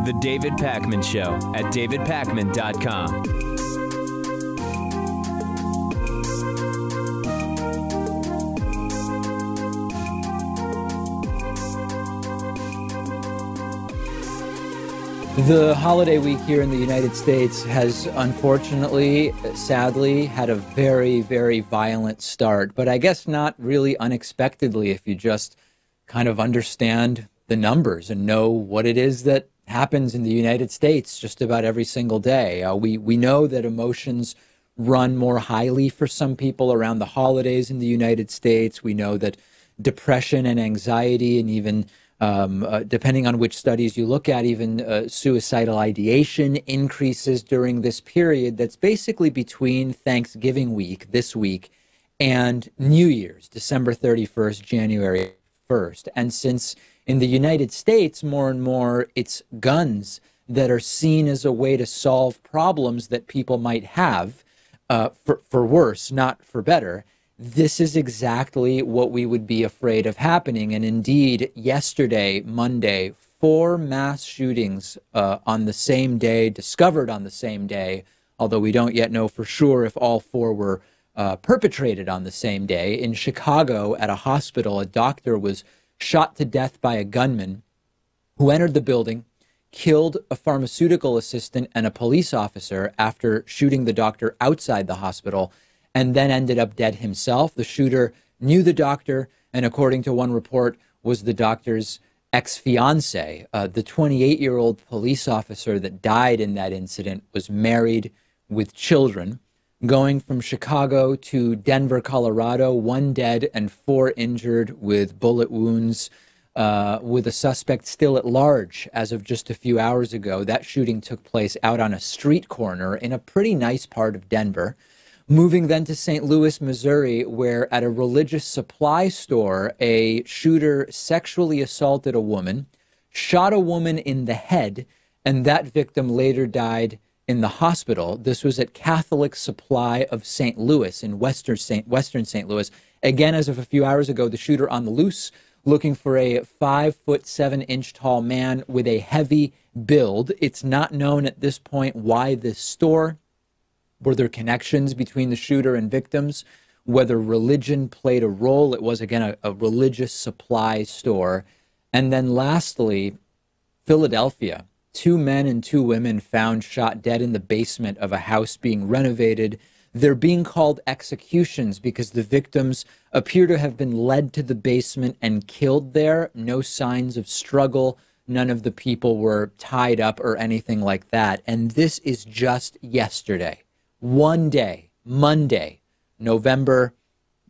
The David Pakman Show at davidpakman.com. The holiday week here in the United States has unfortunately, sadly, had a very, very violent start, but I guess not really unexpectedly if you just kind of understand the numbers and know what it is that happens in the United States just about every single day. We know that emotions run more highly for some people around the holidays in the United States. We know that depression and anxiety and even depending on which studies you look at, even suicidal ideation increases during this period that's basically between Thanksgiving week, this week, and New Year's, December 31st, January 1st. And since in the United States, more and more, it's guns that are seen as a way to solve problems that people might have, for worse, not for better. This is exactly what we would be afraid of happening. And indeed, yesterday, Monday, 4 mass shootings on the same day, discovered on the same day, although we don't yet know for sure if all 4 were perpetrated on the same day. In Chicago, at a hospital, a doctor was shot to death by a gunman who entered the building, killed a pharmaceutical assistant and a police officer after shooting the doctor outside the hospital, and then ended up dead himself. The shooter knew the doctor, and according to one report, was the doctor's ex-fiancée. The 28-year-old police officer that died in that incident was married with children. Going from Chicago to Denver, Colorado, 1 dead and 4 injured with bullet wounds, with a suspect still at large as of just a few hours ago. That shooting took place out on a street corner in a pretty nice part of Denver. Moving then to St. Louis, Missouri, where at a religious supply store, a shooter sexually assaulted a woman, shot a woman in the head, and that victim later died in the hospital. This was at Catholic Supply of St. Louis in western St. Louis. Again, as of a few hours ago, the shooter on the loose, looking for a 5'7" tall man with a heavy build. It's not known at this point why this store. Were there connections between the shooter and victims? Whether religion played a role? It was, again, a religious supply store. And then lastly, Philadelphia. 2 men and 2 women found shot dead in the basement of a house being renovated. They're being called executions because the victims appear to have been led to the basement and killed there. No signs of struggle. None of the people were tied up or anything like that. And this is just yesterday. 1 day, Monday, November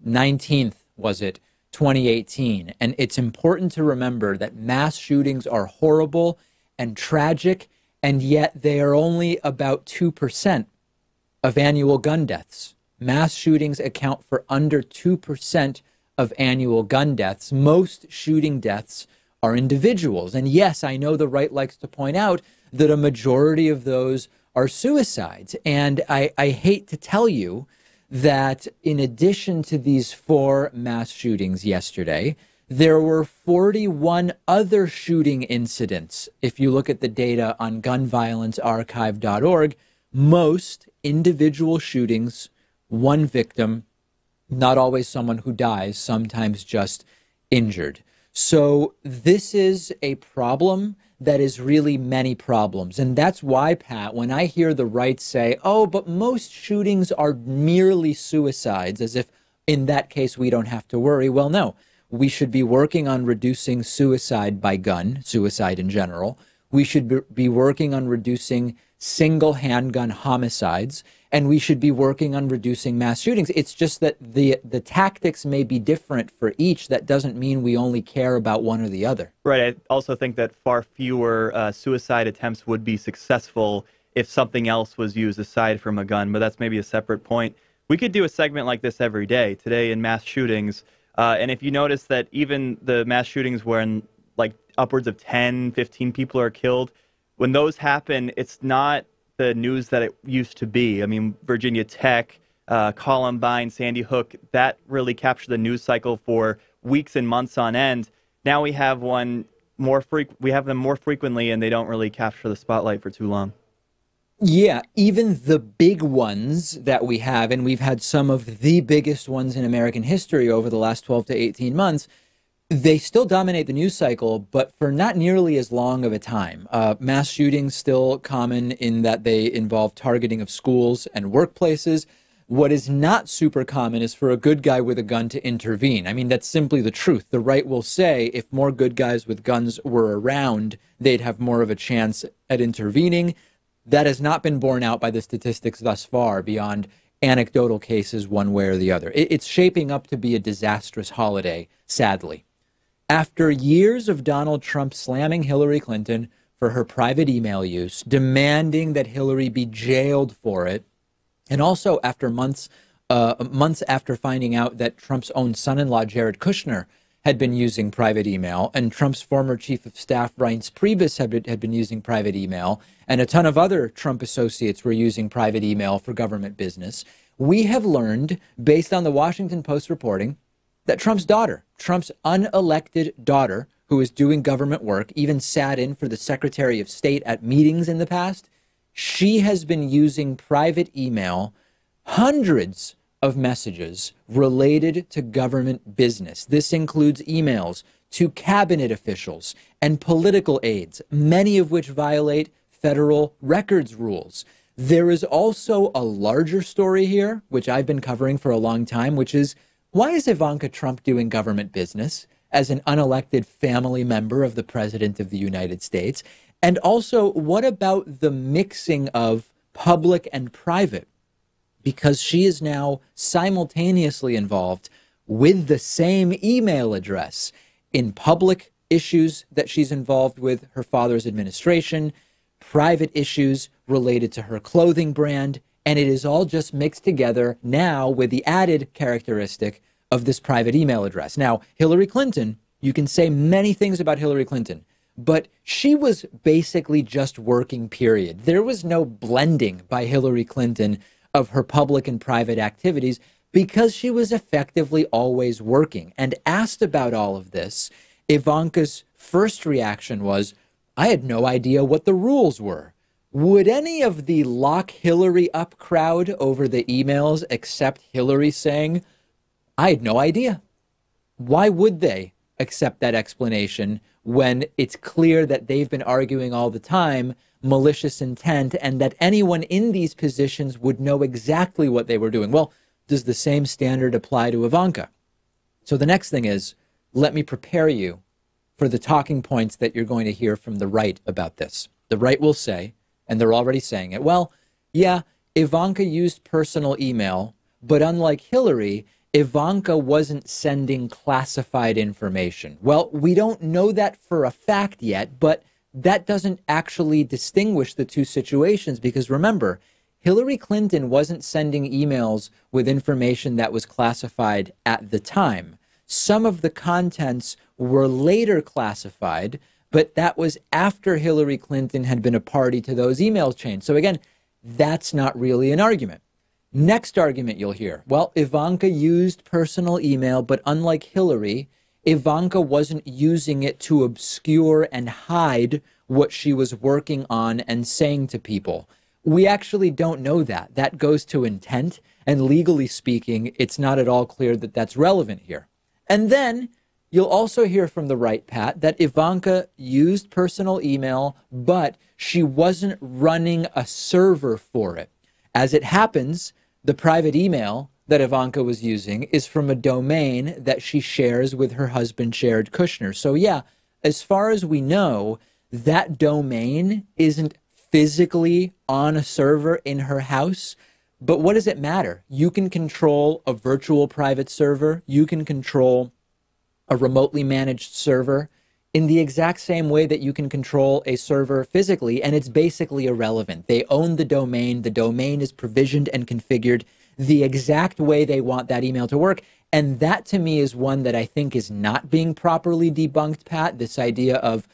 19th, was it, 2018. And it's important to remember that mass shootings are horrible and tragic, and yet they are only about 2% of annual gun deaths. Mass shootings account for under 2% of annual gun deaths. Most shooting deaths are individuals. And yes, I know the right likes to point out that a majority of those are suicides. And I hate to tell you that in addition to these 4 mass shootings yesterday, there were 41 other shooting incidents. If you look at the data on gunviolencearchive.org, most individual shootings, 1 victim, not always someone who dies, sometimes just injured. So this is a problem that is really many problems. And that's why, Pat, when I hear the right say, oh, but most shootings are merely suicides, as if in that case we don't have to worry. Well, no, we should be working on reducing suicide by gun, suicide in general. We should be working on reducing single handgun homicides, and we should be working on reducing mass shootings. It's just that the tactics may be different for each. That doesn't mean we only care about one or the other. Right. I also think that far fewer suicide attempts would be successful if something else was used aside from a gun, but that's maybe a separate point. We could do a segment like this every day. Today in mass shootings, and if you notice that even the mass shootings when like upwards of 10, 15 people are killed, when those happen, it's not the news that it used to be. I mean, Virginia Tech, Columbine, Sandy Hook, that really captured the news cycle for weeks and months on end. Now we have them more frequently, and they don't really capture the spotlight for too long. Yeah, even the big ones that we have, and we've had some of the biggest ones in American history over the last 12 to 18 months, they still dominate the news cycle, but for not nearly as long of a time. Mass shootings still common in that they involve targeting of schools and workplaces. What is not super common is for a good guy with a gun to intervene. I mean, that's simply the truth. The right will say if more good guys with guns were around, they'd have more of a chance at intervening. That has not been borne out by the statistics thus far beyond anecdotal cases one way or the other. It's shaping up to be a disastrous holiday, sadly. After years of Donald Trump slamming Hillary Clinton for her private email use, demanding that Hillary be jailed for it, and also after months after finding out that Trump's own son-in-law, Jared Kushner, had been using private email, and Trump's former chief of staff, Reince Priebus, had been using private email, and a ton of other Trump associates were using private email for government business, we have learned, based on the Washington Post reporting, that Trump's daughter, Trump's unelected daughter, who is doing government work, even sat in for the Secretary of State at meetings in the past, she has been using private email, hundreds of messages related to government business. This includes emails to cabinet officials and political aides, many of which violate federal records rules. There is also a larger story here, which I've been covering for a long time, which is, why is Ivanka Trump doing government business as an unelected family member of the President of the United States? And also, what about the mixing of public and private? Because she is now simultaneously involved with the same email address in public issues that she's involved with her father's administration, private issues related to her clothing brand, and it is all just mixed together now with the added characteristic of this private email address. Now, Hillary Clinton, you can say many things about Hillary Clinton, but she was basically just working, period. There was no blending by Hillary Clinton of her public and private activities because she was effectively always working. And asked about all of this, Ivanka's first reaction was, I had no idea what the rules were. Would any of the lock Hillary up crowd over the emails accept Hillary saying, I had no idea? Why would they accept that explanation when it's clear that they've been arguing all the time malicious intent and that anyone in these positions would know exactly what they were doing? Well, does the same standard apply to Ivanka? So the next thing is, let me prepare you for the talking points that you're going to hear from the right about this. The right will say, and they're already saying it, well, yeah, Ivanka used personal email, but unlike Hillary, Ivanka wasn't sending classified information. Well, we don't know that for a fact yet, but that doesn't actually distinguish the two situations because remember, Hillary Clinton wasn't sending emails with information that was classified at the time. Some of the contents were later classified, but that was after Hillary Clinton had been a party to those email chains. So again, that's not really an argument. Next argument you'll hear, well, Ivanka used personal email, but unlike Hillary, Ivanka wasn't using it to obscure and hide what she was working on and saying to people. We actually don't know that. That goes to intent, and legally speaking, it's not at all clear that that's relevant here. And then you'll also hear from the right, Pat, that Ivanka used personal email, but she wasn't running a server for it. As it happens, the private email that Ivanka was using is from a domain that she shares with her husband, Jared Kushner. So yeah, as far as we know, that domain isn't physically on a server in her house. But what does it matter? You can control a virtual private server. You can control a remotely managed server in the exact same way that you can control a server physically, and it's basically irrelevant. They own the domain. The domain is provisioned and configured the exact way they want that email to work. And that, to me, is one that I think is not being properly debunked, Pat, this idea of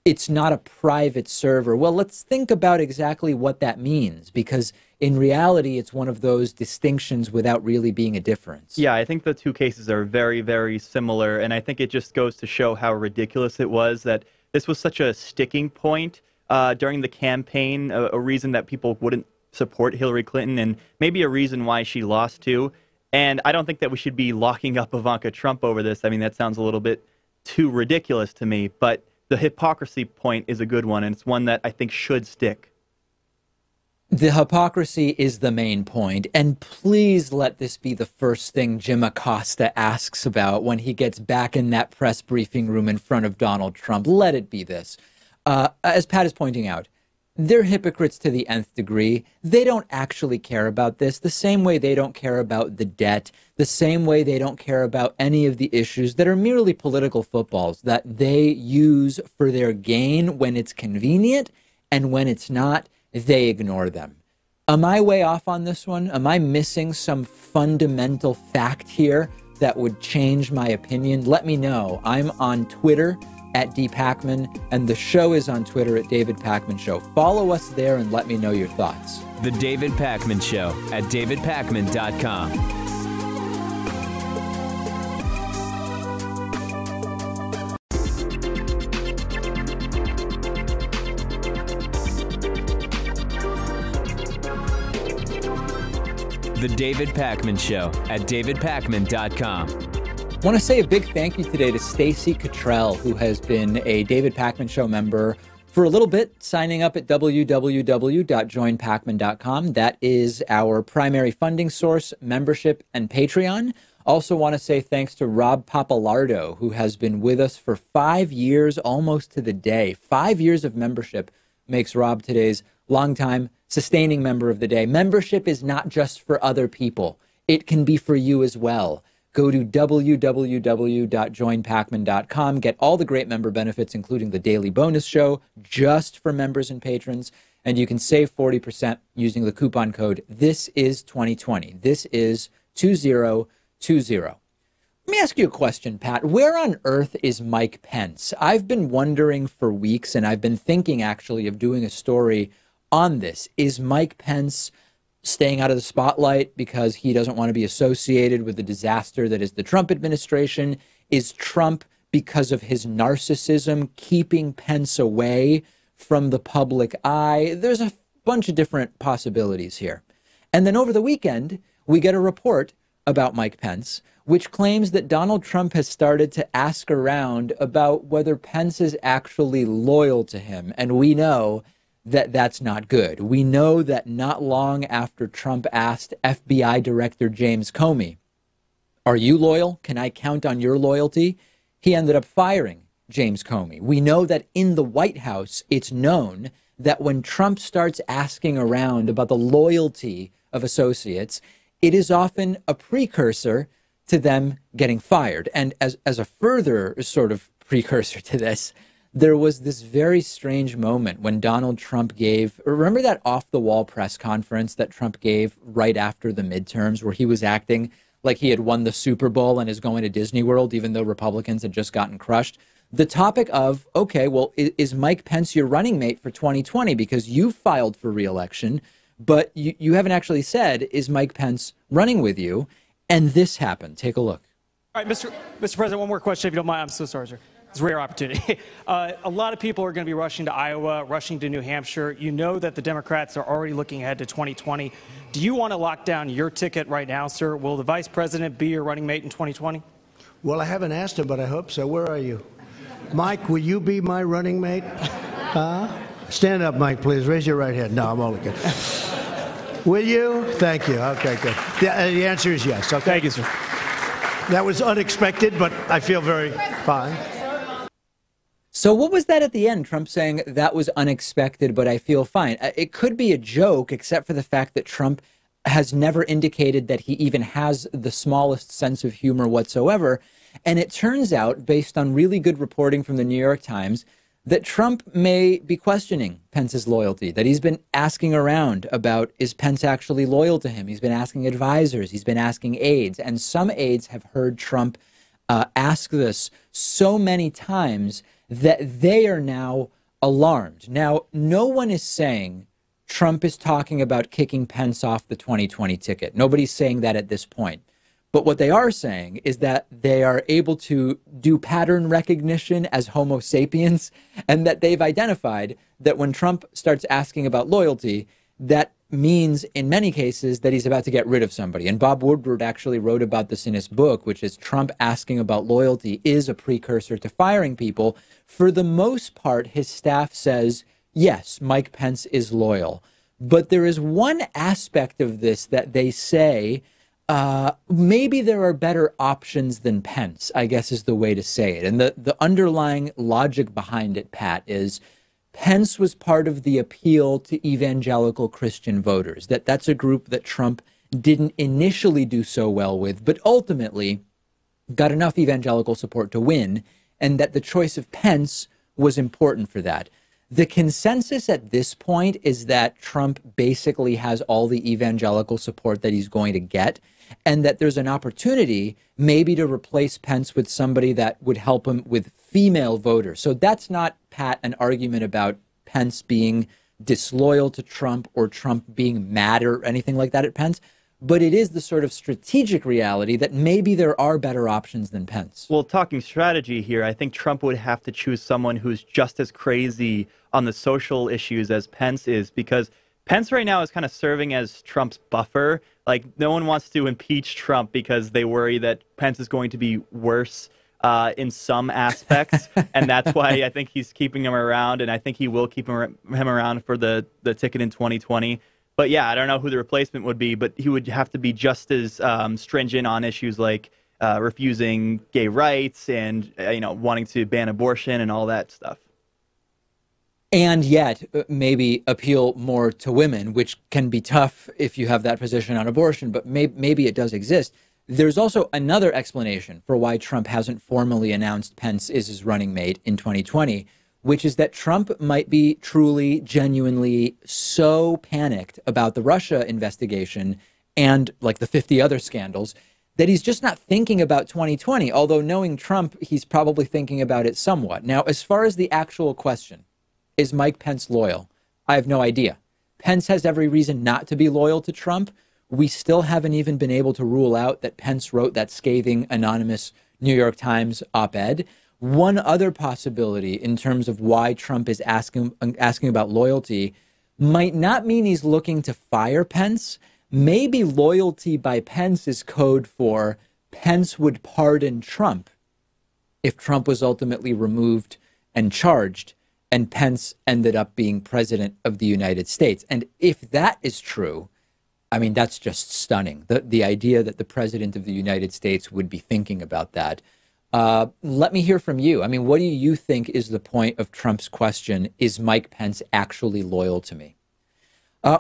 it's not a private server. Well, let's think about exactly what that means, because in reality, it's one of those distinctions without really being a difference. Yeah, I think the two cases are very, very similar, and I think it just goes to show how ridiculous it was that this was such a sticking point during the campaign, a reason that people wouldn't support Hillary Clinton, and maybe a reason why she lost too. And I don't think that we should be locking up Ivanka Trump over this. I mean, that sounds a little bit too ridiculous to me, but the hypocrisy point is a good one, and it's one that I think should stick. The hypocrisy is the main point, and please let this be the first thing Jim Acosta asks about when he gets back in that press briefing room in front of Donald Trump. Let it be this. As Pat is pointing out, they're hypocrites to the nth degree. They don't actually care about this, the same way they don't care about the debt, the same way they don't care about any of the issues that are merely political footballs that they use for their gain when it's convenient, and when it's not, they ignore them. Am I way off on this one? Am I missing some fundamental fact here that would change my opinion? Let me know. I'm on Twitter at DPakman, and the show is on Twitter at David Pakman Show. Follow us there and let me know your thoughts. The David Pakman Show at davidpakman.com. The David Pakman Show at davidpakman.com. I want to say a big thank you today to Stacy Cottrell, who has been a David Pakman Show member for a little bit, signing up at www.joinpakman.com. That is our primary funding source, membership, and Patreon. Also want to say thanks to Rob Papalardo, who has been with us for 5 years, almost to the day. 5 years of membership makes Rob today's longtime sustaining member of the day. Membership is not just for other people. It can be for you as well. Go to www.joinpakman.com. Get all the great member benefits, including the daily bonus show, just for members and patrons. And you can save 40% using the coupon code THISIS2020. This is 2020. Let me ask you a question, Pat. Where on earth is Mike Pence? I've been wondering for weeks, and I've been thinking actually of doing a story on this. Is Mike Pence staying out of the spotlight because he doesn't want to be associated with the disaster that is the Trump administration? Is Trump, because of his narcissism, keeping Pence away from the public eye? There's a bunch of different possibilities here. And then over the weekend, we get a report about Mike Pence, which claims that Donald Trump has started to ask around about whether Pence is actually loyal to him. And we know that that's not good. We know that not long after Trump asked FBI Director James Comey, "Are you loyal? Can I count on your loyalty?" he ended up firing James Comey. We know that in the White House, it's known that when Trump starts asking around about the loyalty of associates, it is often a precursor to them getting fired. And as a further sort of precursor to this, there was this very strange moment when Donald Trump gave, remember that off-the-wall press conference that Trump gave right after the midterms, where he was acting like he had won the Super Bowl and is going to Disney World, even though Republicans had just gotten crushed? The topic of, okay, well, is Mike Pence your running mate for 2020? Because you filed for re-election, but you haven't actually said, is Mike Pence running with you? And this happened. Take a look. All right, Mr. President, one more question, if you don't mind. I'm so sorry, sir. It's a rare opportunity. A lot of people are going to be rushing to Iowa, rushing to New Hampshire. You know that the Democrats are already looking ahead to 2020. Do you want to lock down your ticket right now, sir? Will the vice president be your running mate in 2020? Well, I haven't asked him, but I hope so. Where are you? Mike, will you be my running mate? Stand up, Mike, please. Raise your right hand. No, I'm only kidding. Will you? Thank you. Okay, good. The answer is yes. Okay. Thank you, sir. That was unexpected, but I feel very fine. So what was that at the end? Trump saying that was unexpected, but I feel fine. It could be a joke, except for the fact that Trump has never indicated that he even has the smallest sense of humor whatsoever. And it turns out, based on really good reporting from the New York Times, that Trump may be questioning Pence's loyalty, that he's been asking around about, is Pence actually loyal to him? He's been asking advisors. He's been asking aides. And some aides have heard Trump ask this so many times that they are now alarmed. Now, no one is saying Trump is talking about kicking Pence off the 2020 ticket. Nobody's saying that at this point. But what they are saying is that they are able to do pattern recognition as Homo sapiens, and that they've identified that when Trump starts asking about loyalty, that means in many cases that he's about to get rid of somebody. And Bob Woodward actually wrote about this in his book, which is Trump asking about loyalty is a precursor to firing people. For the most part, his staff says, yes, Mike Pence is loyal. But there is one aspect of this that they say, maybe there are better options than Pence, I guess is the way to say it. And the underlying logic behind it, Pat, is Pence was part of the appeal to evangelical Christian voters. That's a group that Trump didn't initially do so well with, but ultimately got enough evangelical support to win, and that the choice of Pence was important for that. The consensus at this point is that Trump basically has all the evangelical support that he's going to get, and that there's an opportunity maybe to replace Pence with somebody that would help him with female voters. So that's not, Pat, an argument about Pence being disloyal to Trump or Trump being mad or anything like that at Pence. But it is the sort of strategic reality that maybe there are better options than Pence. Well, talking strategy here, I think Trump would have to choose someone who's just as crazy on the social issues as Pence is, because Pence right now is kind of serving as Trump's buffer. Like, no one wants to impeach Trump because they worry that Pence is going to be worse in some aspects. And that's why I think he's keeping him around. And I think he will keep him around for the ticket in 2020. But yeah, I don't know who the replacement would be, but he would have to be just as stringent on issues like refusing gay rights and, wanting to ban abortion and all that stuff. And yet maybe appeal more to women, which can be tough if you have that position on abortion, but maybe it does exist. There's also another explanation for why Trump hasn't formally announced Pence is his running mate in 2020, which is that Trump might be truly, genuinely so panicked about the Russia investigation and like the 50 other scandals that he's just not thinking about 2020. Although knowing Trump, he's probably thinking about it somewhat. Now, as far as the actual question, is Mike Pence loyal? I have no idea. Pence has every reason not to be loyal to Trump. We still haven't even been able to rule out that Pence wrote that scathing anonymous New York Times op-ed. One other possibility in terms of why Trump is asking about loyalty might not mean he's looking to fire Pence. Maybe loyalty by Pence is code for Pence would pardon Trump if Trump was ultimately removed and charged and Pence ended up being president of the United States. And if that is true, I mean, that's just stunning. The idea that the president of the United States would be thinking about that. Let me hear from you. I mean, what do you think is the point of Trump's question? Is Mike Pence actually loyal to me?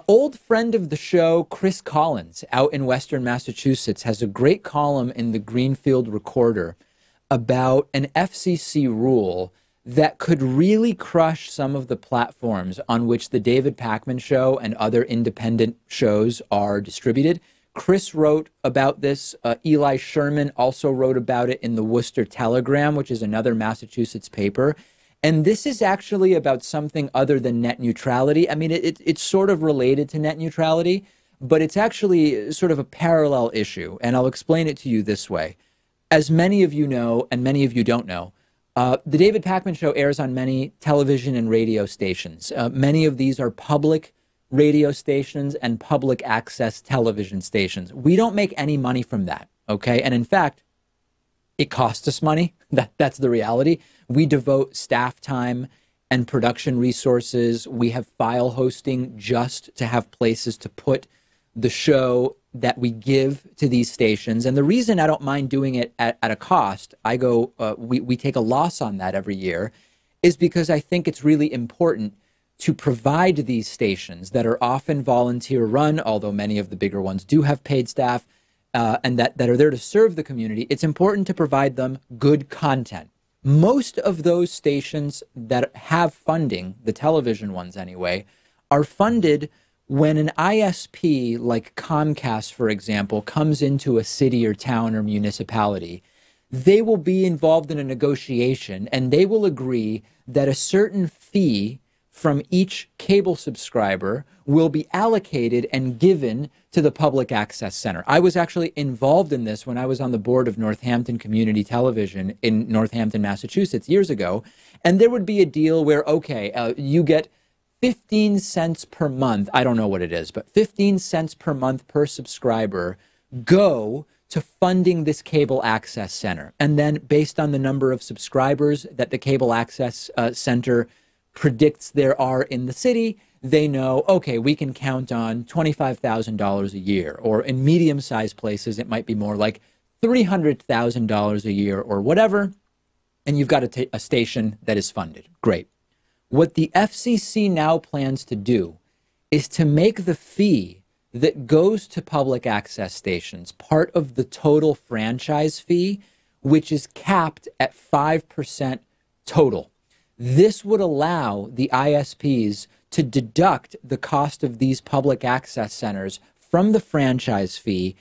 Old friend of the show, Chris Collins, out in Western Massachusetts, has a great column in the Greenfield Recorder about an FCC rule that could really crush some of the platforms on which the David Pakman Show and other independent shows are distributed. Chris wrote about this. Eli Sherman also wrote about it in the Worcester Telegram, which is another Massachusetts paper. And this is actually about something other than net neutrality. I mean, it's sort of related to net neutrality, but it's actually sort of a parallel issue. And I'll explain it to you this way. As many of you know, and many of you don't know, the David Pakman Show airs on many television and radio stations. Many of these are public radio stations and public access television stations. We don't make any money from that, okay? And in fact, it costs us money. That's the reality. We devote staff time and production resources. We have file hosting just to have places to put the show that we give to these stations. And the reason I don't mind doing it at a cost, we take a loss on that every year, is because I think it's really important to provide these stations that are often volunteer run, although many of the bigger ones do have paid staff, and that are there to serve the community. It's important to provide them good content. Most of those stations that have funding, the television ones anyway, are funded when an ISP like Comcast, for example, comes into a city or town or municipality. they will be involved in a negotiation and they will agree that a certain fee from each cable subscriber will be allocated and given to the Public Access Center. I was actually involved in this when I was on the board of Northampton Community Television in Northampton, Massachusetts years ago. And there would be a deal where, okay, you get 15 cents per month. I don't know what it is, but 15 cents per month per subscriber go to funding this cable access center. And then based on the number of subscribers that the cable access center predicts there are in the city, they know, okay, we can count on $25,000 a year, or in medium-sized places, it might be more like $300,000 a year or whatever, and you've got a station that is funded. Great. What the FCC now plans to do is to make the fee that goes to public access stations part of the total franchise fee, which is capped at 5% total. This would allow the ISPs to deduct the cost of these public access centers from the franchise fee.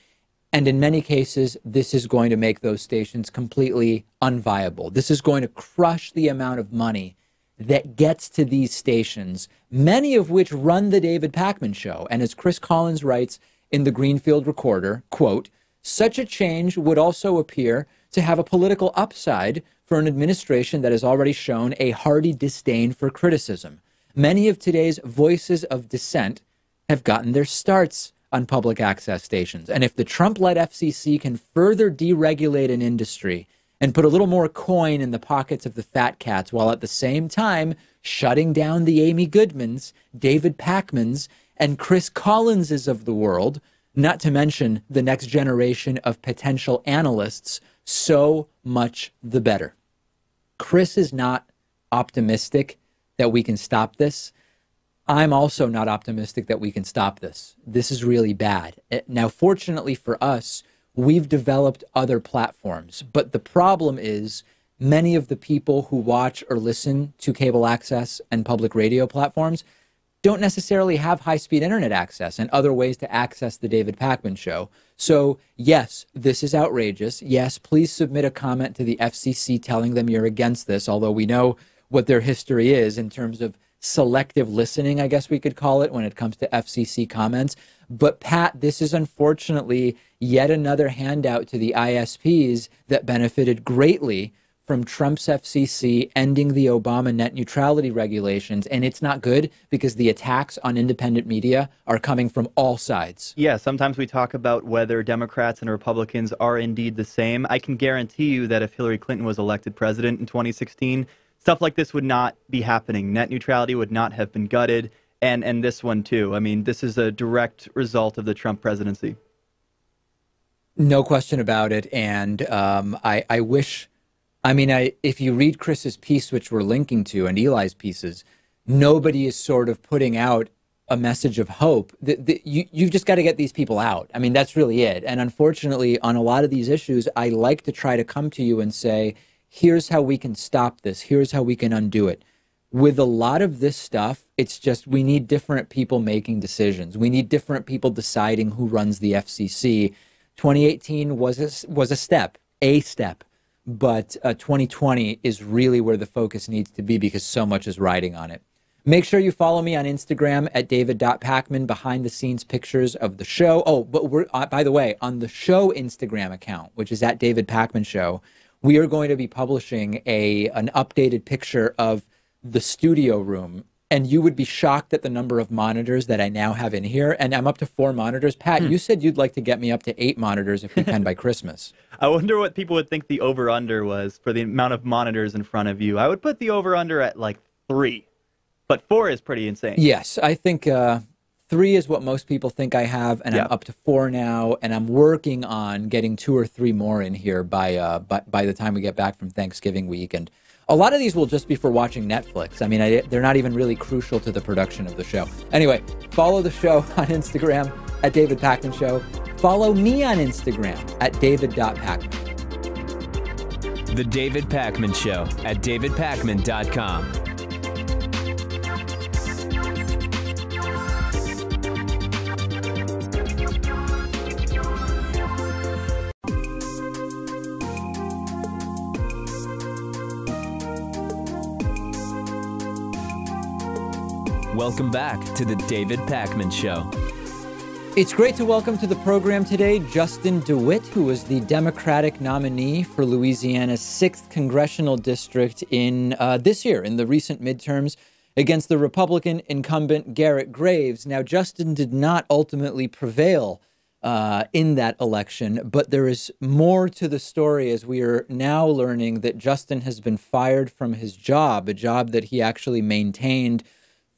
And in many cases, this is going to make those stations completely unviable. This is going to crush the amount of money that gets to these stations, many of which run the David Pakman Show. And as Chris Collins writes in the Greenfield Recorder, quote, such a change would also appear to have a political upside for an administration that has already shown a hearty disdain for criticism. Many of today's voices of dissent have gotten their starts on public access stations. And if the Trump-led FCC can further deregulate an industry and put a little more coin in the pockets of the fat cats while at the same time shutting down the Amy Goodmans, David Pakmans, and Chris Collinses of the world, not to mention the next generation of potential analysts, so much the better. Chris is not optimistic that we can stop this. I'm also not optimistic that we can stop this. This is really bad. Now, fortunately for us, we've developed other platforms, but the problem is many of the people who watch or listen to cable access and public radio platforms don't necessarily have high-speed internet access and other ways to access the David Pakman Show. So, yes, this is outrageous. Yes, please submit a comment to the FCC telling them you're against this, although we know what their history is in terms of selective listening, I guess we could call it, when it comes to FCC comments. But, Pat, this is unfortunately yet another handout to the ISPs that benefited greatly from Trump's FCC ending the Obama net neutrality regulations. And it's not good because the attacks on independent media are coming from all sides. Yeah, sometimes we talk about whether Democrats and Republicans are indeed the same. I can guarantee you that if Hillary Clinton was elected president in 2016, stuff like this would not be happening. Net neutrality would not have been gutted, and this one too. I mean, this is a direct result of the Trump presidency. No question about it. And I wish... if you read Chris's piece, which we're linking to, and Eli's pieces, nobody is sort of putting out a message of hope. You've just got to get these people out. I mean, that's really it. And unfortunately, on a lot of these issues, I like to try to come to you and say, here's how we can stop this. Here's how we can undo it. With a lot of this stuff, it's just we need different people making decisions. We need different people deciding who runs the FCC. 2018 was a step. But 2020 is really where the focus needs to be because so much is riding on it. Make sure you follow me on Instagram at david.pakman, behind-the-scenes pictures of the show. Oh, but we're, by the way, on the show Instagram account, which is at David Pakman Show, we are going to be publishing an updated picture of the studio room. And you would be shocked at the number of monitors that I now have in here. And I'm up to 4 monitors. Pat, you said you'd like to get me up to 8 monitors if we can by Christmas. I wonder what people would think the over-under was for the amount of monitors in front of you. I would put the over-under at like 3. But 4 is pretty insane. Yes, I think 3 is what most people think I have. And I'm up to 4 now. And I'm working on getting 2 or 3 more in here by the time we get back from Thanksgiving week. And a lot of these will just be for watching Netflix. I mean, they're not even really crucial to the production of the show. Anyway, follow the show on Instagram at David Pakman Show. Follow me on Instagram at david.pakman. The David Pakman Show at davidpakman.com. Welcome back to the David Pakman Show. It's great to welcome to the program today Justin DeWitt, who was the Democratic nominee for Louisiana's 6th Congressional District in this year, in the recent midterms, against the Republican incumbent Garret Graves. Now, Justin did not ultimately prevail in that election, but there is more to the story as we are now learning that Justin has been fired from his job, a job that he actually maintained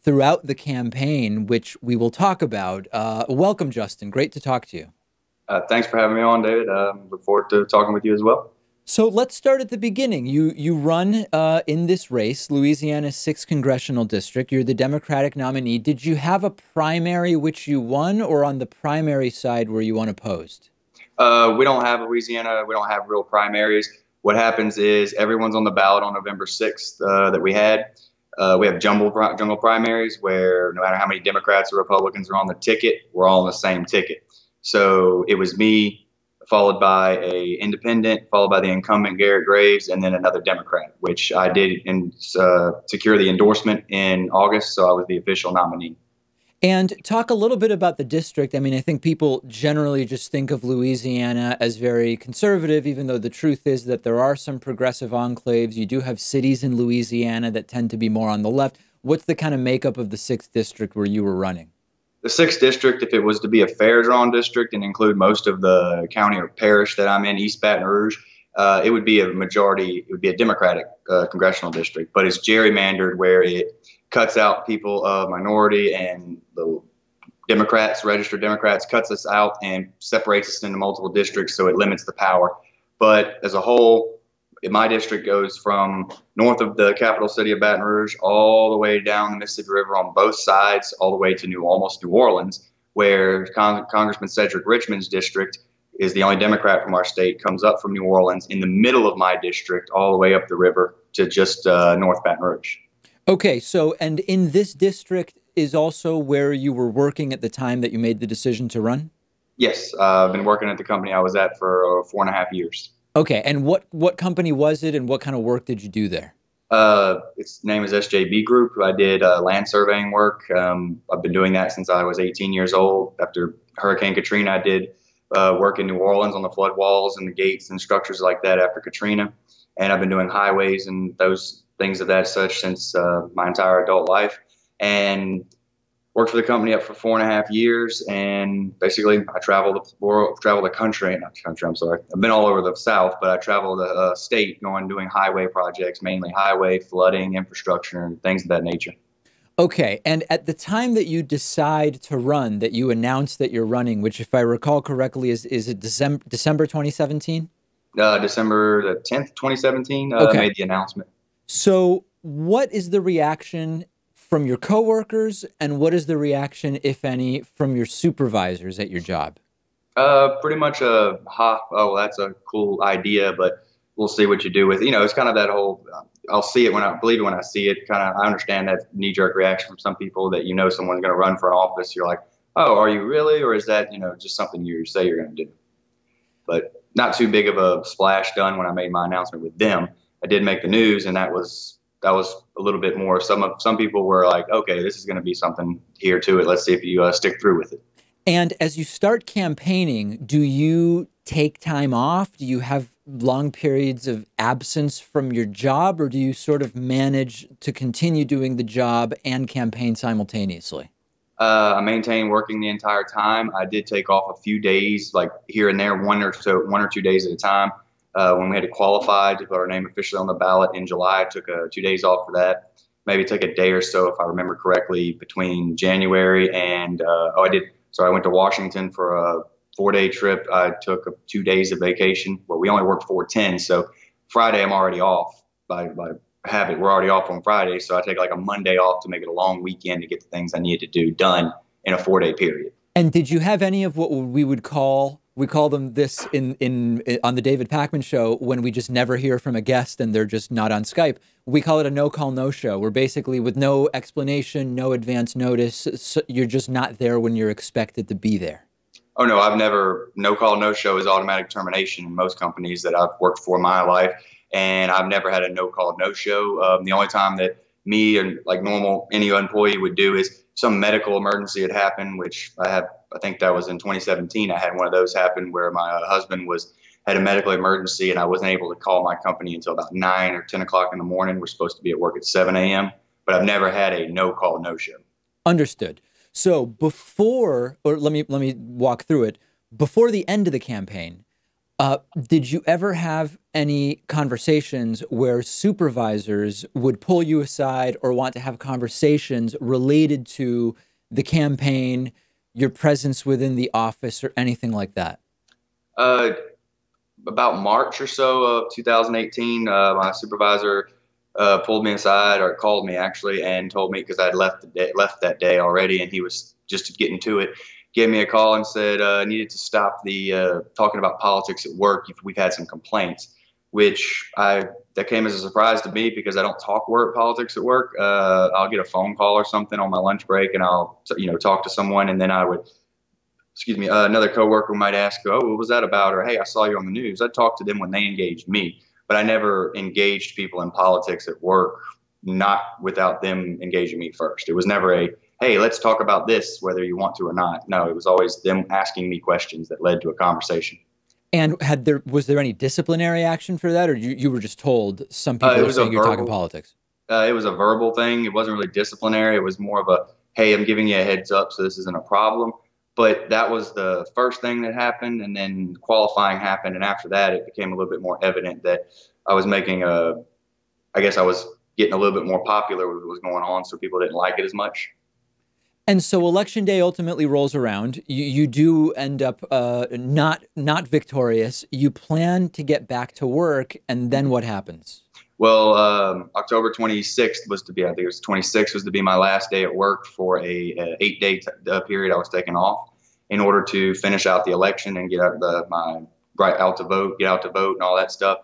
throughout the campaign, which we will talk about. Welcome, Justin. Great to talk to you. Thanks for having me on, David. Look forward to talking with you as well. So let's start at the beginning. You run in this race, Louisiana's 6th Congressional District. You're the Democratic nominee. Did you have a primary which you won, or on the primary side were you unopposed? We don't have Louisiana. We don't have real primaries. What happens is everyone's on the ballot on November 6th that we had. We have jungle primaries where no matter how many Democrats or Republicans are on the ticket, we're all on the same ticket. So it was me, followed by a independent, followed by the incumbent Garret Graves, and then another Democrat, which I did secure the endorsement in August. So I was the official nominee. And talk a little bit about the district. I mean, I think people generally just think of Louisiana as very conservative, even though the truth is that there are some progressive enclaves. You do have cities in Louisiana that tend to be more on the left. What's the kind of makeup of the 6th district where you were running? The 6th district, if it was to be a fair-drawn district and include most of the county or parish that I'm in, East Baton Rouge, it would be a majority. It would be a Democratic congressional district, but it's gerrymandered where it cuts out people of minority, and the Democrats, registered Democrats, cuts us out and separates us into multiple districts, so it limits the power. But as a whole, my district goes from north of the capital city of Baton Rouge all the way down the Mississippi River on both sides, all the way to almost New Orleans, where Congressman Cedric Richmond's district is the only Democrat from our state, comes up from New Orleans in the middle of my district all the way up the river to just North Baton Rouge. Okay, so, and in this district is also where you were working at the time that you made the decision to run? Yes, I've been working at the company I was at for 4.5 years. Okay, and what company was it, and what kind of work did you do there? Its name is SJB Group. I did land surveying work. I've been doing that since I was 18 years old. After Hurricane Katrina, I did work in New Orleans on the flood walls and the gates and structures like that after Katrina. And I've been doing highways and those things of that such since my entire adult life, and worked for the company up for 4.5 years. And basically I traveled the country, not country, I'm sorry. I've been all over the South, but I traveled the state doing highway projects, mainly highway, flooding, infrastructure, and things of that nature. Okay. And at the time that you decide to run, that you announce that you're running, which if I recall correctly, is it December 2017? December the 10th, 2017, okay. Made the announcement. So what is the reaction from your coworkers, and what is the reaction, if any, from your supervisors at your job? Pretty much oh, that's a cool idea, but we'll see what you do with it. It's kind of that whole, I'll see it when I believe it when I see it. I understand that knee-jerk reaction from some people that someone's going to run for an office. You're like, oh, are you really? Or is that, just something you say you're going to do? But not too big of a splash done when I made my announcement with them. I did make the news, and that was a little bit more. Some people were like, okay, this is going to be something here to it. Let's see if you stick through with it. And as you start campaigning, do you take time off? Do you have long periods of absence from your job, or do you sort of manage to continue doing the job and campaign simultaneously? I maintained working the entire time. I did take off a few days, like here and there, one or two days at a time. When we had to qualify to put our name officially on the ballot in July, I took 2 days off for that. Maybe took a day or so, if I remember correctly, between January and I did. So I went to Washington for a 4-day trip. I took 2 days of vacation. Well, we only worked 4/10, so Friday I'm already off by habit. We're already off on Friday, so I take like a Monday off to make it a long weekend to get the things I needed to do done in a 4-day period. And did you have any of what we call them this on the David Pakman Show, when we just never hear from a guest and they're just not on Skype? We call it a no call, no show. We're basically with no explanation, no advance notice. So you're just not there when you're expected to be there. Oh, no, I've never. No call, no show is automatic termination in most companies that I've worked for in my life. And I've never had a no call, no show. The only time that me and like normal any employee would do is some medical emergency had happened, which I think that was in 2017. I had one of those happen where my husband had a medical emergency and I wasn't able to call my company until about 9 or 10 o'clock in the morning. We're supposed to be at work at 7 a.m., but I've never had a no call, no show. Understood. So before, or let me walk through it. Before the end of the campaign, did you ever have any conversations where supervisors would pull you aside or want to have conversations related to the campaign, your presence within the office, or anything like that? About March or so of 2018, my supervisor pulled me aside, or called me actually, and told me, because I had left that day already, and he was just getting to it, gave me a call and said I needed to stop the talking about politics at work. We've had some complaints, which that came as a surprise to me because I don't talk politics at work. I'll get a phone call or something on my lunch break, and I'll talk to someone, and then I would, another coworker might ask, "Oh, what was that about?" Or, "Hey, I saw you on the news." I'd talk to them when they engaged me. But I never engaged people in politics at work, not without them engaging me first. It was never a, "Hey, let's talk about this, whether you want to or not." No, it was always them asking me questions that led to a conversation. And was there any disciplinary action for that, or you were just told some people were saying you're talking politics? It was a verbal thing. It wasn't really disciplinary. It was more of a, "Hey, I'm giving you a heads up, so this isn't a problem." But that was the first thing that happened, and then qualifying happened, and after that, it became a little bit more evident that I was I was getting a little bit more popular with what was going on, so people didn't like it as much. And so Election Day ultimately rolls around. You do end up not victorious. You plan to get back to work, and then what happens? Well, October 26th was to be, I think it was 26th was to be my last day at work for a 8-day period I was taking off in order to finish out the election and get out get out to vote and all that stuff.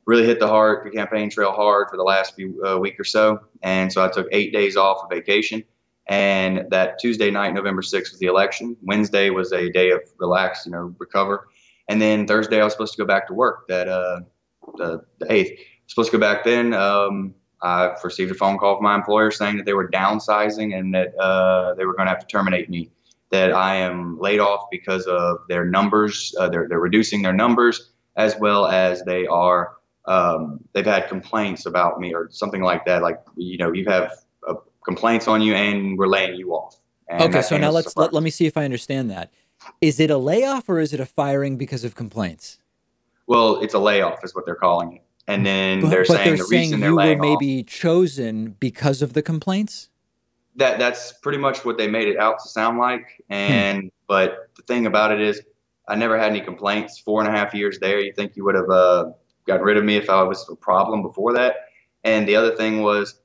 Really hit the campaign trail hard for the last week or so. And so I took 8 days off of vacation. And that Tuesday night, November 6th, was the election. Wednesday was a day of relax, recover. And then Thursday, I was supposed to go back to work, the 8th. Supposed to go back then. I received a phone call from my employer saying that they were downsizing and that they were going to have to terminate me, that I am laid off because of their numbers. They're reducing their numbers, as well as they've had complaints about me or something like that. Like, you have complaints on you and we're laying you off. And okay, so now let me see if I understand that. Is it a layoff or is it a firing because of complaints? Well, it's a layoff is what they're calling it. And then they're saying the reason they're laying off. You were maybe chosen because of the complaints? That's pretty much what they made it out to sound like. And but the thing about it is, I never had any complaints. 4.5 years there. You think you would have got rid of me if I was a problem before that? And the other thing was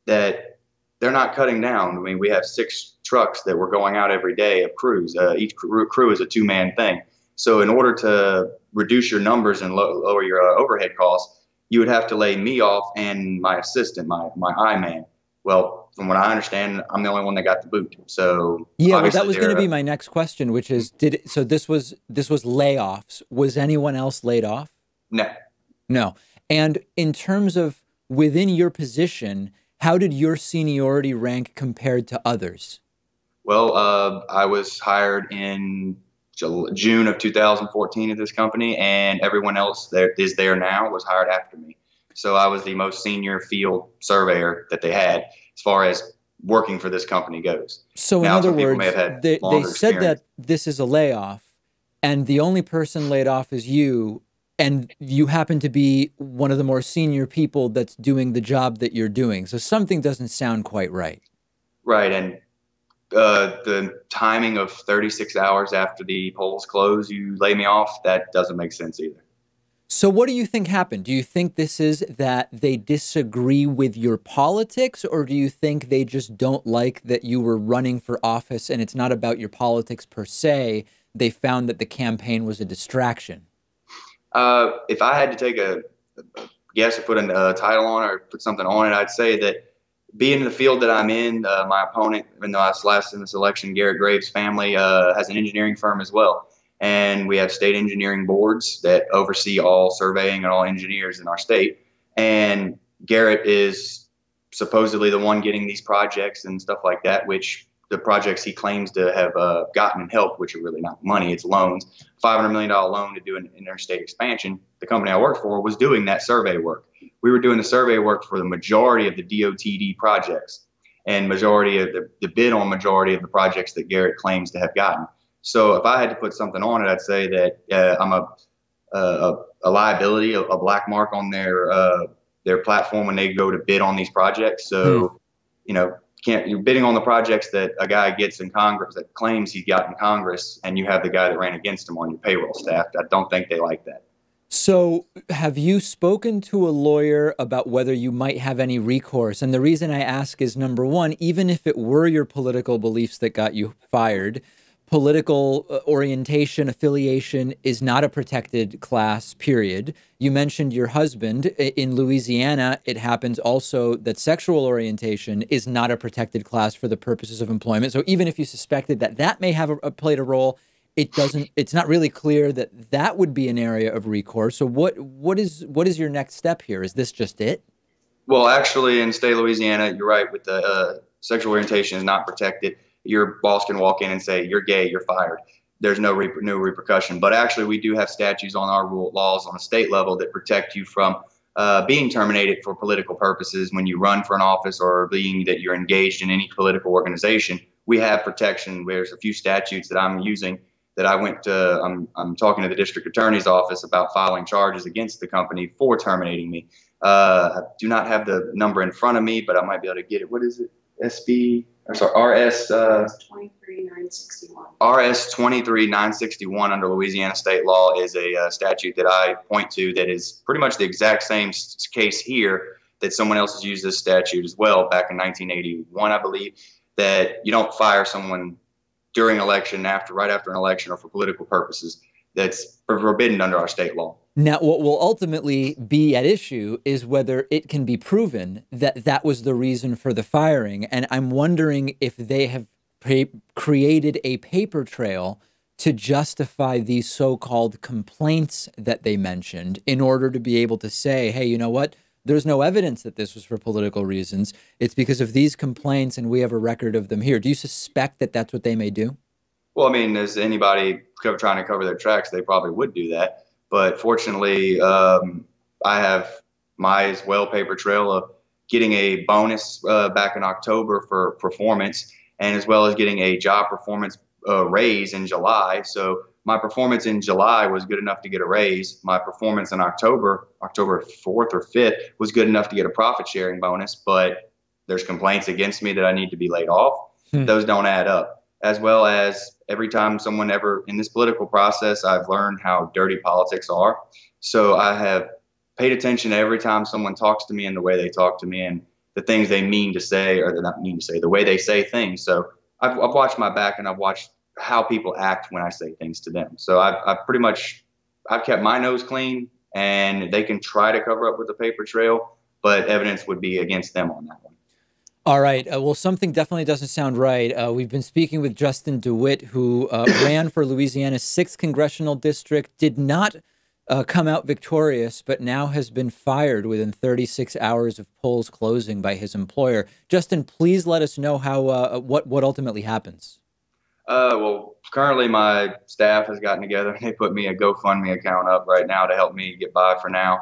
that they're not cutting down. I mean, we have 6 trucks that were going out every day of crews. Each crew is a 2-man thing. So in order to reduce your numbers and lower your overhead costs, you would have to lay me off and my assistant, my I-man. Well, from what I understand, I'm the only one that got the boot. So yeah, well, that was going to be my next question, which is, so this was layoffs. Was anyone else laid off? No. And in terms of within your position, how did your seniority rank compared to others? Well, I was hired in June of 2014 at this company, and everyone else that is there now was hired after me. So I was the most senior field surveyor that they had as far as working for this company goes. So in other words, they said that this is a layoff, and the only person laid off is you, and you happen to be one of the more senior people that's doing the job that you're doing. So something doesn't sound quite right. Right, and the timing of 36 hours after the polls close, you lay me off, that doesn't make sense either. So what do you think happened? Do you think this is that they disagree with your politics, or do you think they just don't like that you were running for office and it's not about your politics per se? They found that the campaign was a distraction. If I had to take a guess or put a title on it or put something on it, I'd say that being in the field that I'm in, my opponent, even though I was last in this election, Garret Graves' family has an engineering firm as well. And we have state engineering boards that oversee all surveying and all engineers in our state. And Garret is supposedly the one getting these projects and stuff like that, which the projects he claims to have gotten and helped, which are really not money, it's loans. $500 million loan to do an interstate expansion. The company I worked for was doing that survey work. We were doing the survey work for the majority of the DOTD projects and majority of the bid on majority of the projects that Garret claims to have gotten. So if I had to put something on it, I'd say that I'm a liability, a black mark on their platform when they go to bid on these projects. So, you're bidding on the projects that a guy gets in Congress that claims he got in Congress, and you have the guy that ran against him on your payroll staff. I don't think they like that. So have you spoken to a lawyer about whether you might have any recourse? And the reason I ask is, number one, even if it were your political beliefs that got you fired, political orientation, affiliation is not a protected class, period. You mentioned your husband. In Louisiana, it happens also that sexual orientation is not a protected class for the purposes of employment. So even if you suspected that that may have played a role, it's not really clear that that would be an area of recourse. So what is your next step here? Is this just it? Well, actually, in the state of Louisiana, you're right, with the sexual orientation is not protected. Your boss can walk in and say, you're gay, you're fired. There's no repercussion. But actually, we do have statutes on our laws on a state level that protect you from being terminated for political purposes when you run for an office or being that you're engaged in any political organization. We have protection. There's a few statutes that I'm using that I'm talking to the district attorney's office about filing charges against the company for terminating me. I do not have the number in front of me, but I might be able to get it. What is it? RS 23961. RS 23961 under Louisiana state law is a statute that I point to that is pretty much the exact same case here that someone else has used this statute as well back in 1981, I believe, that you don't fire someone during election, right after an election, or for political purposes. That's forbidden under our state law. Now, what will ultimately be at issue is whether it can be proven that that was the reason for the firing. And I'm wondering if they have created a paper trail to justify these so-called complaints that they mentioned in order to be able to say, hey, you know what? There's no evidence that this was for political reasons. It's because of these complaints, and we have a record of them here. Do you suspect that that's what they may do? Well, I mean, as anybody trying to cover their tracks, they probably would do that. But fortunately, I have my as well paper trail of getting a bonus back in October for performance, and as well as getting a job performance raise in July. So my performance in July was good enough to get a raise. My performance in October 4th or 5th, was good enough to get a profit sharing bonus. But there's complaints against me that I need to be laid off. Those don't add up. As well as every time someone ever in this political process, I've learned how dirty politics are. So I have paid attention every time someone talks to me and the way they talk to me and the things they mean to say, or they're not mean to say, the way they say things. So I've watched my back, and I've watched how people act when I say things to them. So I've kept my nose clean, and they can try to cover up with a paper trail, but evidence would be against them on that one. All right. Well, something definitely doesn't sound right. We've been speaking with Justin DeWitt, who ran for Louisiana's 6th Congressional District, did not come out victorious, but now has been fired within 36 hours of polls closing by his employer. Justin, please let us know how what ultimately happens. Well, currently my staff has gotten together and they put me a GoFundMe account up right now to help me get by for now,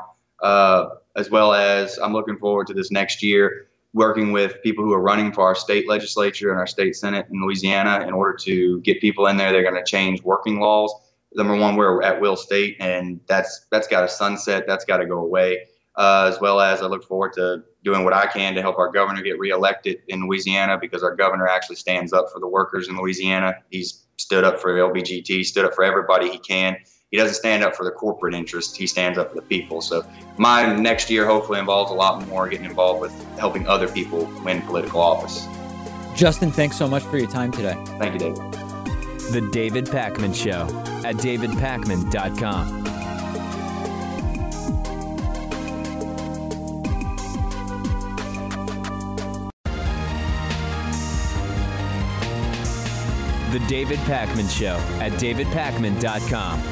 as well as I'm looking forward to this next year, working with people who are running for our state legislature and our state senate in Louisiana in order to get people in there. They're going to change working laws. Number one, we're at will state, and that's got to sunset. That's got to go away. As well as I look forward to doing what I can to help our governor get reelected in Louisiana, because our governor actually stands up for the workers in Louisiana. He's stood up for LBGT, stood up for everybody he can. He doesn't stand up for the corporate interest. He stands up for the people. So my next year hopefully involves a lot more getting involved with helping other people win political office. Justin, thanks so much for your time today. Thank you, David. The David Pakman Show at davidpakman.com. The David Pakman Show at davidpakman.com.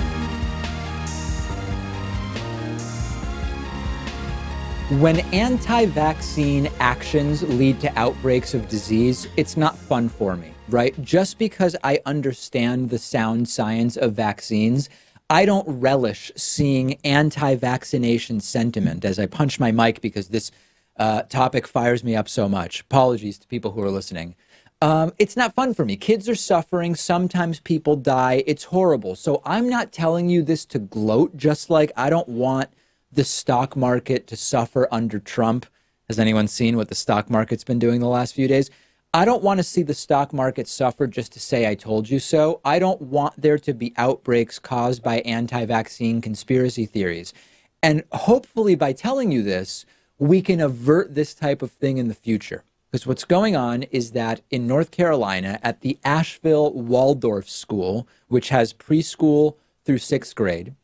When anti-vaccine actions lead to outbreaks of disease, it's not fun for me, right? Just because I understand the sound science of vaccines, I don't relish seeing anti-vaccination sentiment as I punch my mic because this topic fires me up so much. Apologies to people who are listening. It's not fun for me. Kids are suffering. Sometimes people die. It's horrible. So I'm not telling you this to gloat, just like I don't want the stock market to suffer under Trump. Has anyone seen what the stock market's been doing the last few days? I don't want to see the stock market suffer just to say I told you so. I don't want there to be outbreaks caused by anti-vaccine conspiracy theories. And hopefully by telling you this, we can avert this type of thing in the future. Because what's going on is that in North Carolina at the Asheville Waldorf School, which has preschool through 6th grade,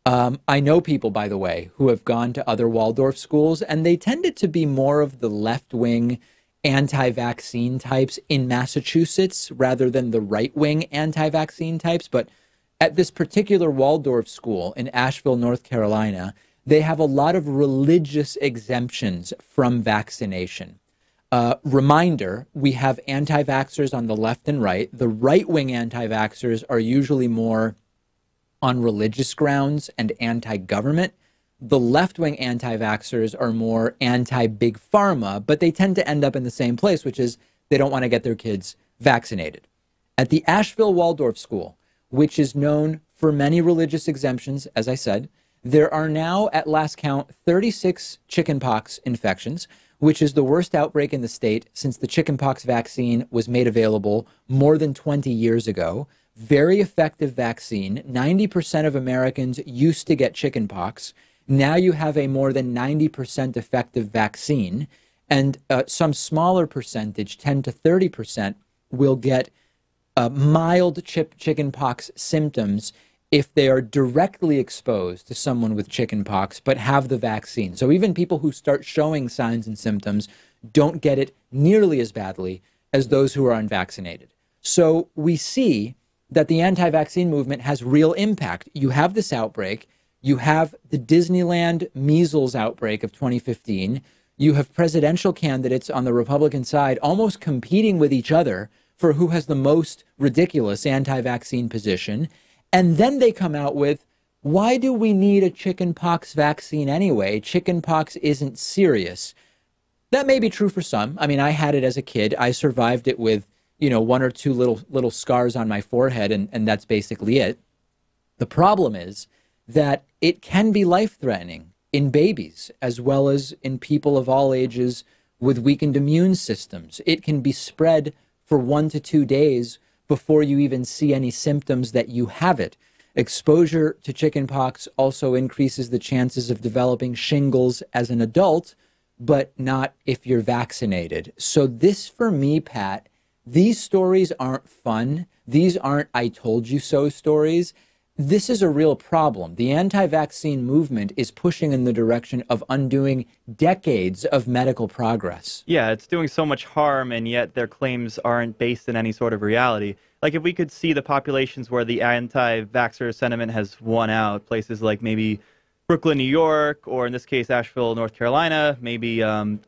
I know people, by the way, who have gone to other Waldorf schools, and they tended to be more of the left-wing anti-vaccine types in Massachusetts rather than the right-wing anti-vaccine types. But at this particular Waldorf school in Asheville, North Carolina, they have a lot of religious exemptions from vaccination. Reminder, we have anti-vaxxers on the left and right. The right-wing anti-vaxxers are usually more on religious grounds and anti-government. The left-wing anti-vaxxers are more anti-big pharma, but they tend to end up in the same place, which is they don't want to get their kids vaccinated. At the Asheville Waldorf School, which is known for many religious exemptions, as I said, there are now, at last count, 36 chickenpox infections, which is the worst outbreak in the state since the chickenpox vaccine was made available more than 20 years ago. Very effective vaccine. 90% of Americans used to get chickenpox. Now you have a more than 90% effective vaccine, and some smaller percentage, 10 to 30%, will get mild chickenpox symptoms if they are directly exposed to someone with chickenpox but have the vaccine. So even people who start showing signs and symptoms don't get it nearly as badly as those who are unvaccinated. So we see that the anti-vaccine movement has real impact. You have this outbreak. You have the Disneyland measles outbreak of 2015. You have presidential candidates on the Republican side almost competing with each other for who has the most ridiculous anti-vaccine position. And then they come out with, why do we need a chickenpox vaccine anyway? Chickenpox isn't serious. That may be true for some. I mean, I had it as a kid. I survived it with, you know, one or two little scars on my forehead, and that's basically it. The problem is that it can be life-threatening in babies as well as in people of all ages with weakened immune systems. It can be spread for 1 to 2 days before you even see any symptoms that you have it. Exposure to chickenpox also increases the chances of developing shingles as an adult, but not if you're vaccinated. So this, for me, Pat, these stories aren't fun. These aren't I told you so stories. This is a real problem. The anti-vaccine movement is pushing in the direction of undoing decades of medical progress. Yeah, it's doing so much harm, and yet their claims aren't based in any sort of reality. Like, if we could see the populations where the anti-vaxxer sentiment has won out, places like maybe Brooklyn, New York, or in this case, Asheville, North Carolina, maybe,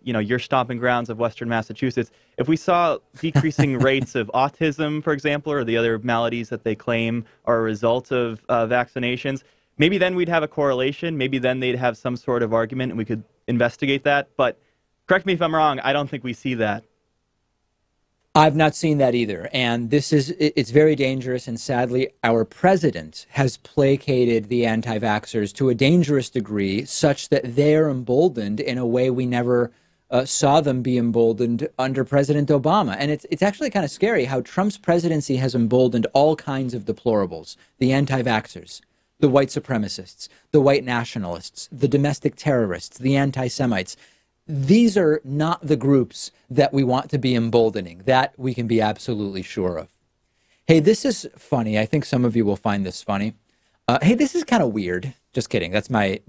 your stomping grounds of Western Massachusetts. If we saw decreasing rates of autism, for example, or the other maladies that they claim are a result of vaccinations, maybe then we'd have a correlation. Maybe then they'd have some sort of argument and we could investigate that. But correct me if I'm wrong, I don't think we see that. I've not seen that either. And it's very dangerous. And sadly, our president has placated the anti-vaxxers to a dangerous degree such that they're emboldened in a way we never saw them be emboldened under President Obama. And it's actually kind of scary how Trump's presidency has emboldened all kinds of deplorables: the anti-vaxxers, the white supremacists, the white nationalists, the domestic terrorists, the anti-Semites. These are not the groups that we want to be emboldening. That we can be absolutely sure of. Hey, this is funny. I think some of you will find this funny. Hey, this is kind of weird. Just kidding. That's my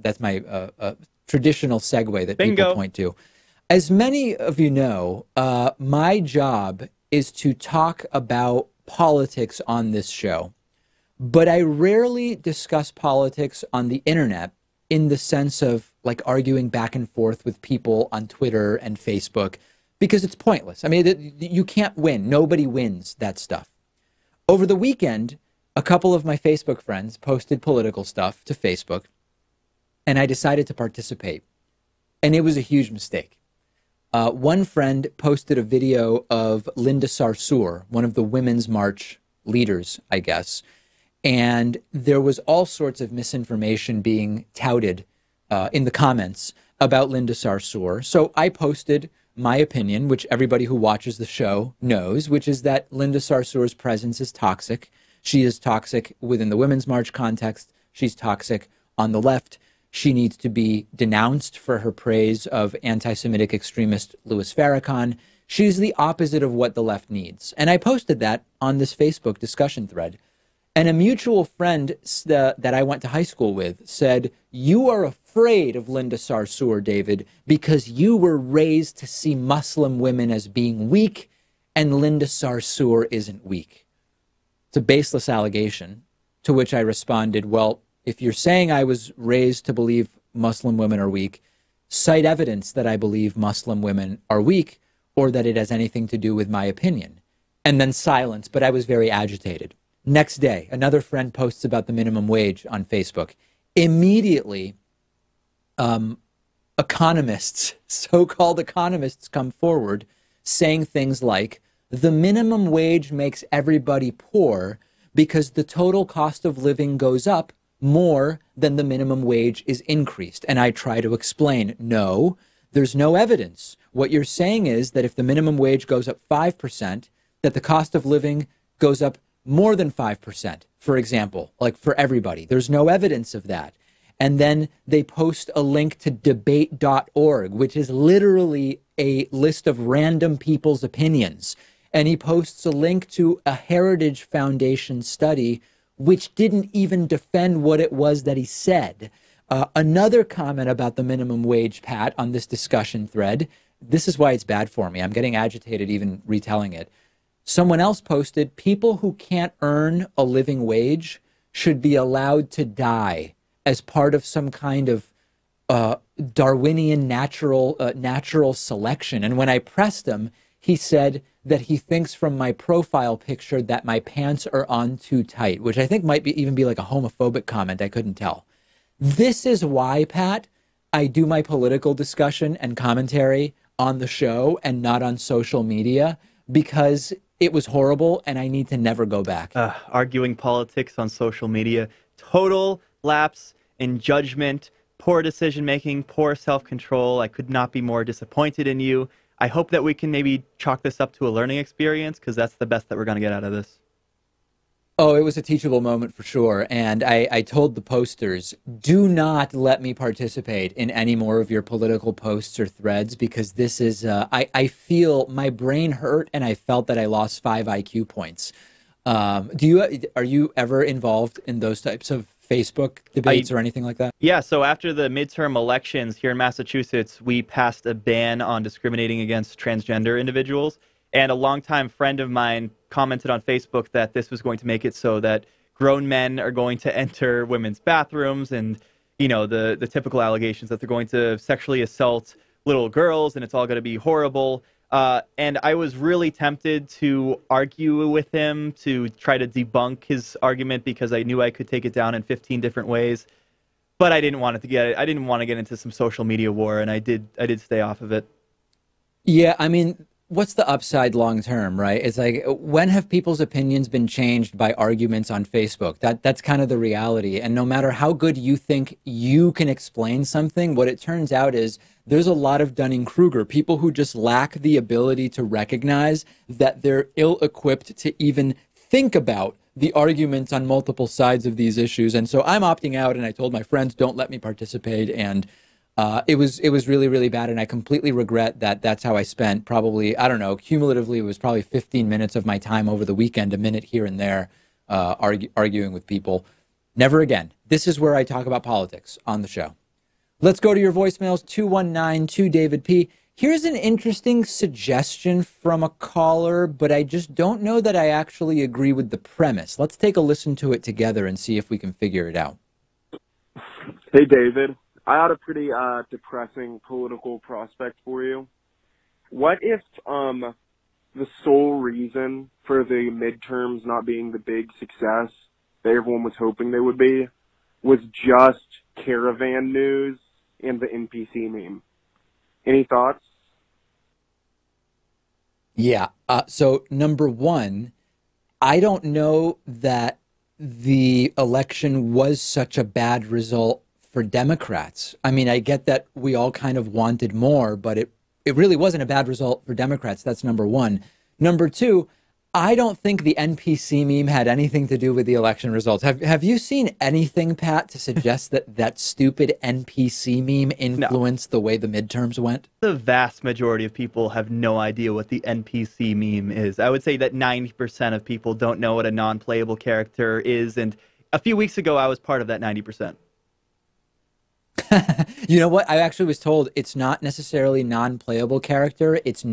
traditional segue that people point to. As many of you know, my job is to talk about politics on this show, but I rarely discuss politics on the internet in the sense of like arguing back and forth with people on Twitter and Facebook, because it's pointless. I mean, you can't win. Nobody wins that stuff. Over the weekend, a couple of my Facebook friends posted political stuff to Facebook, and I decided to participate. And it was a huge mistake. One friend posted a video of Linda Sarsour, one of the Women's March leaders, I guess. And there was all sorts of misinformation being touted in the comments about Linda Sarsour. So I posted my opinion, which everybody who watches the show knows, which is that Linda Sarsour's presence is toxic. She is toxic within the Women's March context. She's toxic on the left. She needs to be denounced for her praise of anti-Semitic extremist Louis Farrakhan. She's the opposite of what the left needs. And I posted that on this Facebook discussion thread. And a mutual friend that I went to high school with said, "You are afraid of Linda Sarsour, David, because you were raised to see Muslim women as being weak, and Linda Sarsour isn't weak." It's a baseless allegation, to which I responded, well, if you're saying I was raised to believe Muslim women are weak, cite evidence that I believe Muslim women are weak or that it has anything to do with my opinion. And then silence, but I was very agitated. Next day, another friend posts about the minimum wage on Facebook. Immediately, economists, so-called economists, come forward saying things like, the minimum wage makes everybody poor because the total cost of living goes up more than the minimum wage is increased. And I try to explain, no, there's no evidence. What you're saying is that if the minimum wage goes up 5%, that the cost of living goes up more than 5%, for example, like for everybody. There's no evidence of that. And then they post a link to debate.org, which is literally a list of random people's opinions. And he posts a link to a Heritage Foundation study, which didn't even defend what it was that he said. Another comment about the minimum wage, Pat, on this discussion thread. This is why it's bad for me. I'm getting agitated even retelling it. Someone else posted, people who can't earn a living wage should be allowed to die as part of some kind of Darwinian natural selection. And when I pressed him, he said that he thinks from my profile picture that my pants are on too tight, which I think might even be like a homophobic comment. I couldn't tell. This is why, Pat, I do my political discussion and commentary on the show and not on social media, because it was horrible and I need to never go back. Arguing politics on social media, total lapse in judgment, poor decision-making, poor self-control. I could not be more disappointed in you. I hope that we can maybe chalk this up to a learning experience, because that's the best that we're going to get out of this. Oh, it was a teachable moment for sure. And I told the posters, do not let me participate in any more of your political posts or threads, because this is, I feel my brain hurt and I felt that I lost 5 IQ points. Are you ever involved in those types of Facebook debates or anything like that? Yeah, so after the midterm elections here in Massachusetts, we passed a ban on discriminating against transgender individuals. And a longtime friend of mine commented on Facebook that this was going to make it so that grown men are going to enter women's bathrooms and, you know, the typical allegations that they're going to sexually assault little girls and it's all going to be horrible. And I was really tempted to argue with him to try to debunk his argument, because I knew I could take it down in 15 different ways. But I didn't want to get into some social media war, and I did stay off of it. Yeah, I mean, what's the upside long term, right? It's like, when have people's opinions been changed by arguments on Facebook? That's kind of the reality. And no matter how good you think you can explain something, what it turns out is there's a lot of Dunning-Kruger, people who just lack the ability to recognize that they're ill-equipped to even think about the arguments on multiple sides of these issues. And so I'm opting out, and I told my friends, don't let me participate. And it was really, really bad. And I completely regret that that's how I spent probably, I don't know, cumulatively, it was probably 15 minutes of my time over the weekend, a minute here and there, arguing with people. Never again. This is where I talk about politics on the show. Let's go to your voicemails, 219-2-David-P. Here's an interesting suggestion from a caller, but I just don't know that I actually agree with the premise. Let's take a listen to it together and see if we can figure it out. Hey, David. I had a pretty depressing political prospect for you. What if the sole reason for the midterms not being the big success that everyone was hoping they would be was just caravan news and the NPC meme? Any thoughts? Yeah. So number one, I don't know that the election was such a bad result for Democrats. I mean, I get that we all kind of wanted more, but it really wasn't a bad result for Democrats. That's number one. Number two, I don't think the NPC meme had anything to do with the election results. Have you seen anything, Pat, to suggest that that stupid NPC meme influenced the way the midterms went? The vast majority of people have no idea what the NPC meme is. I would say that 90% of people don't know what a non-playable character is, and a few weeks ago I was part of that 90%. You know what? I actually was told it's not necessarily non-playable character. It's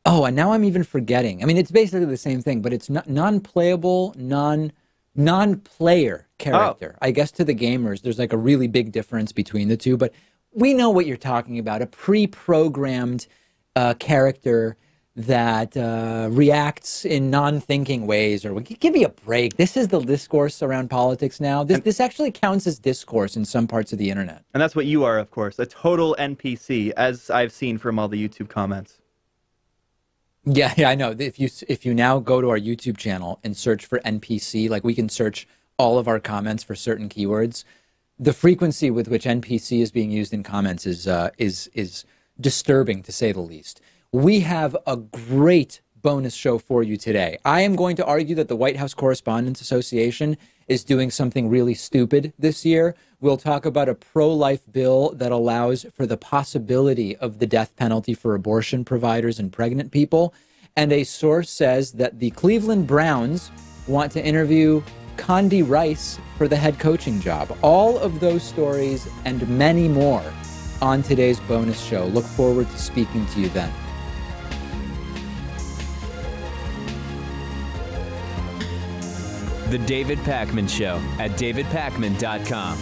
Oh, and now I'm even forgetting. I mean, it's basically the same thing, but it's not non-playable, non-player character. Oh. I guess to the gamers, there's like a really big difference between the two, but we know what you're talking about. A pre-programmed character that reacts in non-thinking ways, or give me a break. This is the discourse around politics now. This actually counts as discourse in some parts of the internet. And that's what you are, of course, a total NPC, as I've seen from all the YouTube comments. Yeah, I know. If you now go to our YouTube channel and search for NPC, like we can search all of our comments for certain keywords, the frequency with which NPC is being used in comments is disturbing, to say the least. We have a great bonus show for you today. I am going to argue that the White House Correspondents Association is doing something really stupid this year. We'll talk about a pro-life bill that allows for the possibility of the death penalty for abortion providers and pregnant people. And a source says that the Cleveland Browns want to interview Condi Rice for the head coaching job. All of those stories and many more on today's bonus show. Look forward to speaking to you then. The David Pakman Show at davidpakman.com.